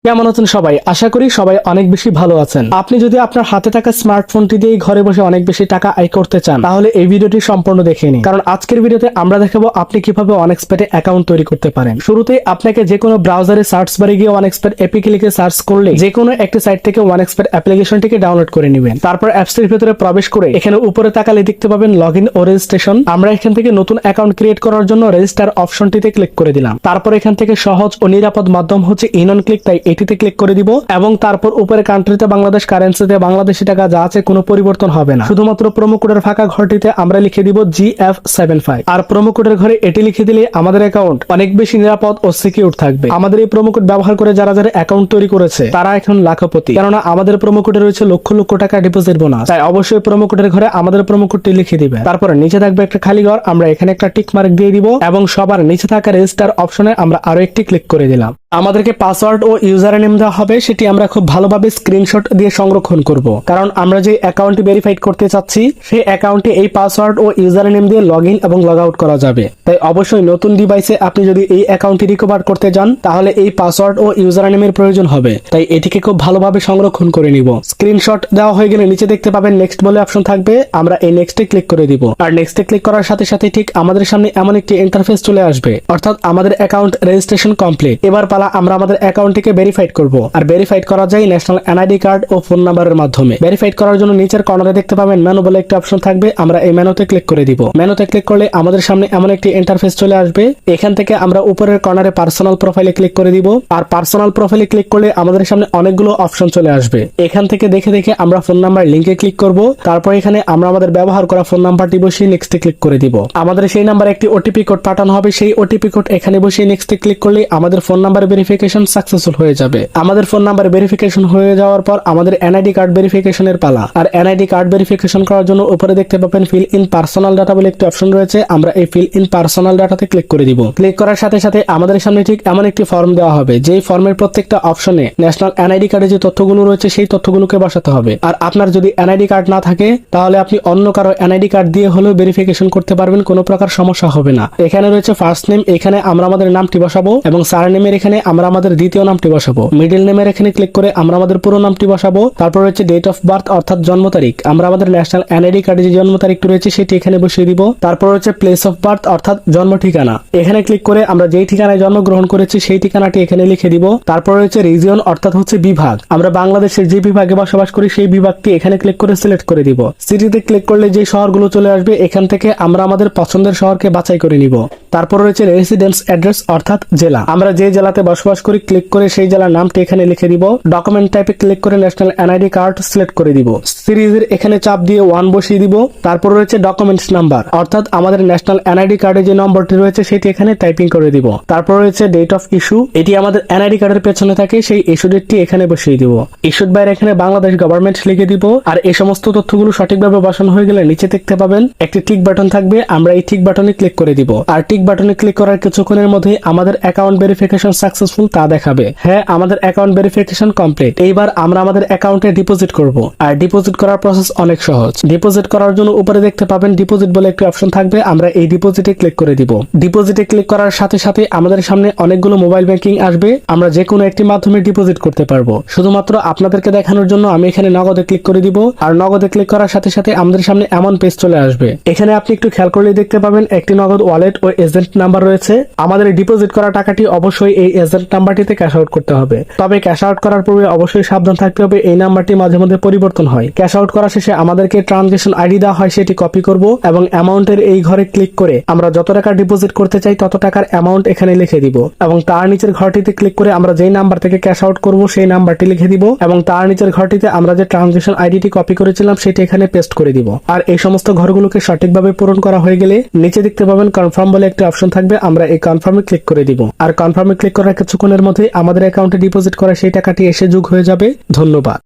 কেমন আছেন সবাই? আশা করি সবাই অনেক বেশি ভালো আছেন। আপনি যদি আপনার হাতে থাকা স্মার্টফোনটি দিয়ে ঘরে বসে অনেক বেশি টাকা আয় করতে চান, তাহলে এই ভিডিওটি সম্পূর্ণ দেখে নিন। কারণ আজকের ভিডিওতে আমরা দেখাবো আপনি কিভাবে অনেক্সপেটে অ্যাকাউন্ট তৈরি করতে পারেন। শুরুতেই আপনাকে যে কোনো ব্রাউজারে সার্চ বারে গিয়ে অনেক্সপেট এপিকে লিখে সার্চ করলে যে কোনো একটি সাইট থেকে অনেক্সপেট অ্যাপ্লিকেশনটিকে ডাউনলোড করে নেবেন। তারপর অ্যাপসটির ভিতরে প্রবেশ করে এখানে উপরে তাকালে দেখতে পাবেন লগইন ও রেজিস্ট্রেশন। আমরা এখান থেকে নতুন অ্যাকাউন্ট ক্রিয়েট করার জন্য রেজিস্টার অপশনটিতে ক্লিক করে দিলাম। তারপর এখান থেকে সহজ ও নিরাপদ মাধ্যম হচ্ছে ইন অন ক্লিক, তাই এটিতে ক্লিক করে দিব এবং তারপর উপরে কান্ট্রিতে বাংলাদেশ, কারেন্সিতে বাংলাদেশি টাকা যা আছে কোনো পরিবর্তন হবে না। শুধুমাত্র প্রোমো কোডের ফাঁকা ঘরটিতে আমরা লিখে দিব GF75 আর প্রোমো কোডের ঘরে এটি লিখে দিলে আমাদের অ্যাকাউন্ট অনেক বেশি নিরাপদ ও সিকিউর থাকবে। আমাদের এই প্রোমো কোড ব্যবহার করে যারা যারা অ্যাকাউন্ট তৈরি করেছে তারা এখন লাখপতি, কেননা আমাদের প্রোমো কোডে রয়েছে লক্ষ লক্ষ টাকা ডিপোজিট বোনাস। তাই অবশ্যই প্রোমো কোডের ঘরে আমাদের প্রোমো কোডটি লিখে দিবে। তারপরে নিচে থাকবে একটা খালি ঘর, আমরা এখানে একটা টিক মার্ক দিয়ে দিব এবং সবার নিচে থাকা রেজিস্টার অপশনে আমরা আরো একটি ক্লিক করে দিলাম। আমাদেরকে পাসওয়ার্ড ও ইউজার নেম দেওয়া হবে, সেটি আমরা খুব ভালোভাবে স্ক্রিনশট দিয়ে সংরক্ষণ করব, কারণ আমরা যে অ্যাকাউন্টটি ভেরিফাইড করতে চাচ্ছি সেই অ্যাকাউন্টে এই পাসওয়ার্ড ও ইউজার নেম দিয়ে লগ ইন এবং লগ আউট করা যাবে। তাই অবশ্যই নতুন ডিভাইসে আপনি যদি এই অ্যাকাউন্টটি রিকভার করতে যান তাহলে এই পাসওয়ার্ড ও ইউজার নেমের প্রয়োজন হবে। তাই এটিকে খুব ভালোভাবে সংরক্ষণ করে নিব। স্ক্রিনশট দেওয়া হয়ে গেলে নিচে দেখতে পাবেন নেক্সট বলে অপশন থাকবে, আমরা এই নেক্সটে ক্লিক করে দিব। আর নেক্সটে ক্লিক করার সাথে সাথে ঠিক আমাদের সামনে এমন একটি ইন্টারফেস চলে আসবে, অর্থাৎ আমাদের অ্যাকাউন্ট রেজিস্ট্রেশন কমপ্লিট। এবার পালা আমরা আমাদের অ্যাকাউন্টটিকে ভেরিফাইড করব। আর ভেরিফাইড করা যায় ন্যাশনাল এনআইডি কার্ড ও ফোন নাম্বারের মাধ্যমে। ভেরিফাইড করার জন্য নিচের কর্নারে দেখতে পাবেন মেনু বলে একটি অপশন থাকবে, আমরা এই মেনুতে ক্লিক করে দিব। মেনুতে ক্লিক করলে আমাদের সামনে এমন একটি ইন্টারফেস চলে আসবে। এখান থেকে আমরা উপরের কর্নারে পার্সোনাল প্রোফাইলে ক্লিক করে দিব। আর পার্সোনাল প্রোফাইলে ক্লিক করলে আমাদের সামনে অনেকগুলো অপশন চলে আসবে। এখান থেকে দেখে দেখে আমরা ফোন নাম্বার লিংকে ক্লিক করব। তারপর এখানে আমরা আমাদের ব্যবহার করা ফোন নাম্বারটি বসিয়ে নেক্সটে ক্লিক করে দিব। আমাদের সেই নাম্বারে একটি ওটিপি কোড পাঠানো হবে, সেই ওটিপি কোড এখানে বসিয়ে নেক্সটে ক্লিক করলে আমাদের ফোন নাম্বার ভেরিফিকেশন সাকসেসফুল হয়ে যাবে। আমাদের ফোন নাম্বার ভেরিফিকেশন হয়ে যাওয়ার পর আমাদের এনআইডি কার্ড ভেরিফিকেশনের পালা। আর এনআইডি কার্ড ভেরিফিকেশন করার জন্য উপরে দেখতে পাবেন ফিল ইন পার্সোনাল ডাটা বলে একটি অপশন রয়েছে, আমরা এই ফিল ইন পার্সোনাল ডাটাতে ক্লিক করে দিব। ক্লিক করার সাথে সাথে আমাদের সামনে ঠিক এমন একটি ফর্ম দেওয়া হবে, যেই ফর্মের প্রত্যেকটা অপশনে ন্যাশনাল এনআইডি কার্ডে যে তথ্যগুলো রয়েছে সেই তথ্যগুলোকে বসাতে হবে। আর আপনার যদি এনআইডি কার্ড না থাকে তাহলে আপনি অন্য কারো এনআইডি কার্ড দিয়ে হলেও ভেরিফিকেশন করতে পারবেন, কোনো প্রকার সমস্যা হবে না। এখানে রয়েছে ফার্স্ট নেম, এখানে আমরা আমাদের নামটি বসাবো এবং সারনেমের এখানে আমরা আমাদের দ্বিতীয় নামটি বসাবো। মিডল নেমের এখানে ক্লিক করে আমরা আমাদের পুরো নামটি বসাবো। তারপর রয়েছে ডেট অফ বার্থ অর্থাৎ জন্ম তারিখ, আমরা আমাদের ন্যাশনাল এনআইডি কার্ডে যে জন্ম তারিখটি রয়েছে সেটি এখানে বসিয়ে দিব। তারপর রয়েছে প্লেস অফ বার্থ অর্থাৎ জন্ম ঠিকানা, এখানে ক্লিক করে আমরা যেই ঠিকানায় জন্মগ্রহণ করেছি সেই ঠিকানাটি এখানে লিখে দিব। তারপর রয়েছে রিজিয়ন অর্থাৎ হচ্ছে বিভাগ, আমরা বাংলাদেশের যে বিভাগে বসবাস করি সেই বিভাগটি এখানে ক্লিক করে সিলেক্ট করে দিব। সিটিতে ক্লিক করলে যে শহরগুলো চলে আসবে এখান থেকে আমরা আমাদের পছন্দের শহরকে বাছাই করে নিব। তারপর রয়েছে রেসিডেন্স অ্যাড্রেস অর্থাৎ জেলা, আমরা যে জেলাতে বসবাস করি ক্লিক করে সেই জেলার নামটি এখানে লিখে দিব। ডকুমেন্ট টাইপে ক্লিক করে ন্যাশনাল এনআইডি কার্ড সিলেক্ট করে দিব। সিরিজের এখানে চাপ দিয়ে 1 বসিয়ে দিব। তারপর রয়েছে ডকুমেন্টস নাম্বার অর্থাৎ আমাদের ন্যাশনাল এনআইডি কার্ডে যে নম্বরটি রয়েছে সেটি এখানে টাইপিং করে দিব। তারপর রয়েছে ডেট অফ ইস্যু, এটি আমাদের এনআইডি কার্ডের পেছনে থাকে, সেই ইস্যু ডেটটি এখানে বসিয়ে দিব। ইস্যুড বাইরে এখানে বাংলাদেশ গভর্নমেন্ট লিখে দিব। আর এই সমস্ত তথ্যগুলো সঠিকভাবে বসানো হয়ে গেলে নিচে দেখতে পাবেন একটি টিক বাটন থাকবে, আমরা এই টিক বাটনে ক্লিক করে দিব। আর টিক বাটনে ক্লিক করার কিছুক্ষণের মধ্যে আমাদের অ্যাকাউন্ট ভেরিফিকেশন সাকসেসফুল তা দেখাবে। হ্যাঁ, আমাদের অ্যাকাউন্ট ভেরিফিকেশন কমপ্লিট। এইবার আমরা আমাদের অ্যাকাউন্টে ডিপোজিট করব। আর ডিপোজিট করার প্রসেস অনেক সহজ। ডিপোজিট করার জন্য উপরে দেখতে পাবেন ডিপোজিট বলে একটি অপশন থাকবে, আমরা এই ডিপোজিটে ক্লিক করে দিব। ডিপোজিটে ক্লিক করার সাথে সাথে আমাদের সামনে অনেকগুলো মোবাইল ব্যাংকিং আসবে, আমরা যে কোনো একটি মাধ্যমে ডিপোজিট করতে পারবো। শুধুমাত্র আপনাদেরকে দেখানোর জন্য আমি এখানে নগদে ক্লিক করে দিব। আর নগদে ক্লিক করার সাথে সাথে আমাদের সামনে এমন পেজ চলে আসবে, এখানে আপনি একটু খেয়াল করলে দেখতে পাবেন একটি নগদ ওয়ালেট ও এজেন্ট নাম্বার রয়েছে। আমাদের ডিপোজিট করা টাকাটি অবশ্যই এই এজেন্ট নাম্বারটিতে ক্যাশ আউট করতে হবে। তবে ক্যাশ আউট করার পূর্বে অবশ্যই সাবধান থাকতে হবে, এই নাম্বারটি মাঝে মধ্যে পরিবর্তন হয়। ক্যাশ আউট করা শেষে আমাদেরকে ট্রানজাকশন আইডি দেওয়া হয়, সেটি কপি করব এবং অ্যামাউন্টের এই ঘরে ক্লিক করে আমরা যত টাকা ডিপোজিট করতে চাই তত টাকার অ্যামাউন্ট এখানে লিখে দিব এবং তার নিচের ঘরটিতে ক্লিক করে আমরা যেই নাম্বার থেকে ক্যাশ আউট করব সেই নাম্বারটি লিখে দিব এবং তার নিচের ঘরটিতে আমরা যে ট্রানজাকশন আইডিটি কপি করেছিলাম সেটি এখানে পেস্ট করে দিব। আর এই সমস্ত ঘরগুলোকে সঠিকভাবে পূরণ করা হয়ে গেলে নিচে দেখতে পাবেন কনফার্ম বলে একটি অপশন থাকবে, আমরা এই কনফার্মে ক্লিক করে দিব। আর কনফার্মে ক্লিক করার কিছুক্ষণের মধ্যে আমাদের অ্যাকাউন্টে ডিপোজিট করা সেই টাকাটি এসে যোগ হয়ে যাবে। ধন্যবাদ।